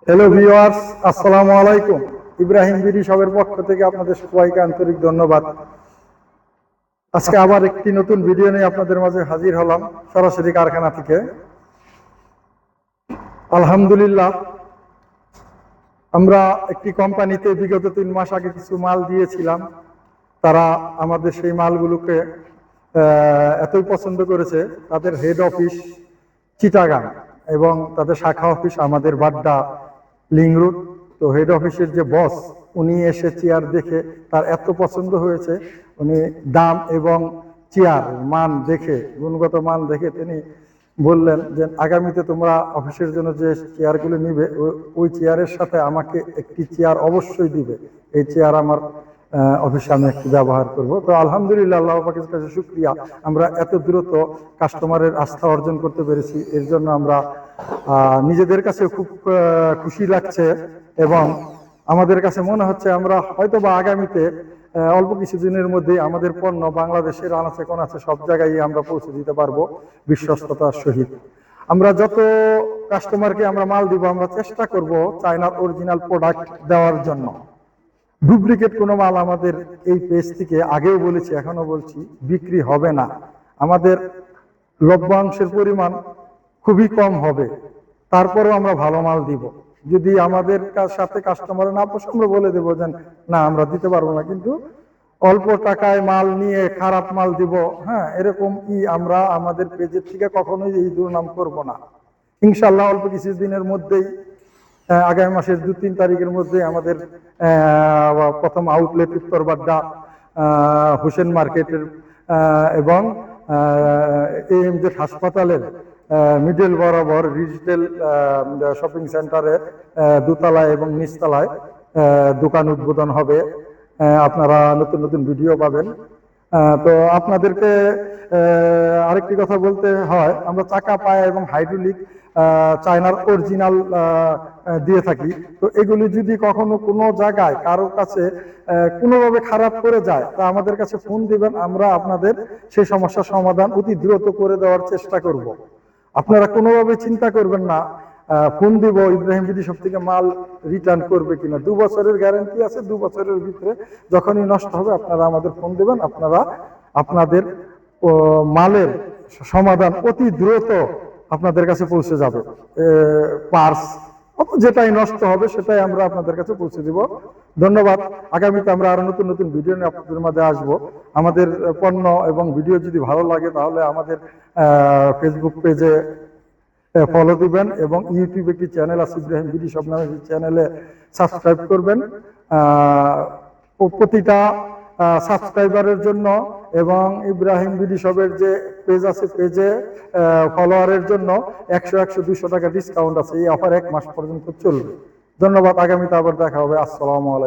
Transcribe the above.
Hello viewers, আসসালামু আলাইকুম। Ibrahim BD শপের পক্ষ থেকে আপনাদের সবাইকে আন্তরিক ধন্যবাদ। আজকে আবার একটি নতুন ভিডিও নিয়ে আপনাদের মাঝে হাজির হলাম, সরাসরি কারখানা থেকে। আলহামদুলিল্লাহ, আমরা একটি কোম্পানিতে বিগত 3 মাস আগে কিছু মাল দিয়েছিলাম। তারা আমাদের সেই মালগুলোকে এতই পছন্দ করেছে, তাদের হেড অফিস চিটাগাং এবং তাদের শাখা অফিস আমাদের বাড্ডা লিং রোড। তো হেড অফিসের যে বস, উনি এসে চেয়ার দেখে তার এত পছন্দ হয়েছে, উনি দাম এবং চেয়ার মান দেখে, গুণগত মান দেখে তিনি বললেন যে আগামীতে তোমরা অফিসের জন্য যে চেয়ারগুলো নিবে ওই চেয়ারের সাথে আমাকে একটি চেয়ার অবশ্যই দিবে। এই চেয়ার আমার অফিসে আমি একটু ব্যবহার করব। তো আলহামদুলিল্লাহ, আল্লাহ পাকের কাছে শুকরিয়া, আমরা এত দ্রুত কাস্টমারের আস্থা অর্জন করতে পেরেছি। এর জন্য আমরা নিজেদের কাছে খুব খুশি লাগছে এবং আমাদের কাছে মনে হচ্ছে আমরা হয়তো বা আগামীতে অল্প কিছুদিনের মধ্যে আমাদের পণ্য বাংলাদেশের আনাচে কোনাচে সব জায়গায় আমরা পৌঁছে দিতে পারবো বিশ্বস্ততার সহিত। আমরা যত কাস্টমারকে আমরা মাল দিব, আমরা চেষ্টা করব চায়নার অরিজিনাল প্রোডাক্ট দেওয়ার জন্য। ডুপ্লিকেট কোনো মাল আমাদের এই পেজ থেকে, আগেও বলেছি এখনো বলছি, বিক্রি হবে না। আমাদের লভ্যাংশের পরিমাণ খুবই কম হবে, তারপরেও আমরা ভালো মাল দিব। যদি আমাদের সাথে কাস্টমার না পোষে, আমরা বলে দেবো যে না, আমরা দিতে পারবো না, কিন্তু অল্প টাকায় মাল নিয়ে খারাপ মাল দিব, হ্যাঁ, এরকম কি আমরা আমাদের পেজের থেকে কখনোই এই দুর্নাম করব না। ইনশাল্লাহ অল্প কিছু দিনের মধ্যেই, আগামী মাসের 2-3 তারিখের মধ্যে আমাদের প্রথম আউটলেট উত্তর বাড্ডা হোসেন মার্কেটের এবং AMZ হাসপাতালের মিডল বরাবর রিজেল শপিং সেন্টারে দোতলায় এবং নিচতলায় দোকান উদ্বোধন হবে। আপনারা নতুন নতুন ভিডিও পাবেন। তো আপনাদেরকে আরেকটি কথা বলতে হয়, আমরা চাকা পায়া এবং হাইড্রোলিক চায়নার অরিজিনাল দিয়ে থাকি। তো এগুলি যদি কখনো কোনো জায়গায় কারোর কাছে কোনোভাবে খারাপ করে যায়, তা আমাদের কাছে ফোন দিবেন, আমরা আপনাদের সেই সমস্যার সমাধান অতি দ্রুত করে দেওয়ার চেষ্টা করব। আপনারা কোনোভাবে চিন্তা করবেন না ফোন দিব ইব্রাহিম বিডি শপ থেকে মাল রিটার্ন করবে কিনা। 2 বছরের গ্যারান্টি আছে, 2 বছরের ভিতরে যখনই নষ্ট হবে আপনারা আমাদের ফোন দেবেন, আপনারা আপনাদের মালের সমাধান অতি দ্রুত আপনাদের কাছে পৌঁছে যাবে। পার্স যেটাই নষ্ট হবে সেটাই আমরা আপনাদের কাছে পৌঁছে দিব। ধন্যবাদ। আগামীতে আমরা আরো নতুন নতুন ভিডিও নিয়ে আপনাদের মাঝে আসবো। আমাদের পণ্য এবং ভিডিও যদি ভালো লাগে তাহলে আমাদের ফেসবুক পেজে ফলো দিবেন এবং ইউটিউবে একটি চ্যানেল আছে ইব্রাহিম বিডি শপ নামে, চ্যানেলে সাবস্ক্রাইব করবেন। প্রতিটা সাবস্ক্রাইবারের জন্য এবং ইব্রাহিম বিডি শপের যে পেজ আছে পেজে ফলোয়ারের জন্য 100-200 টাকা ডিসকাউন্ট আছে। এই অফার 1 মাস পর্যন্ত চলবে। ধন্যবাদ। আগামীতে আবার দেখা হবে। আসসালামু আলাইকুম।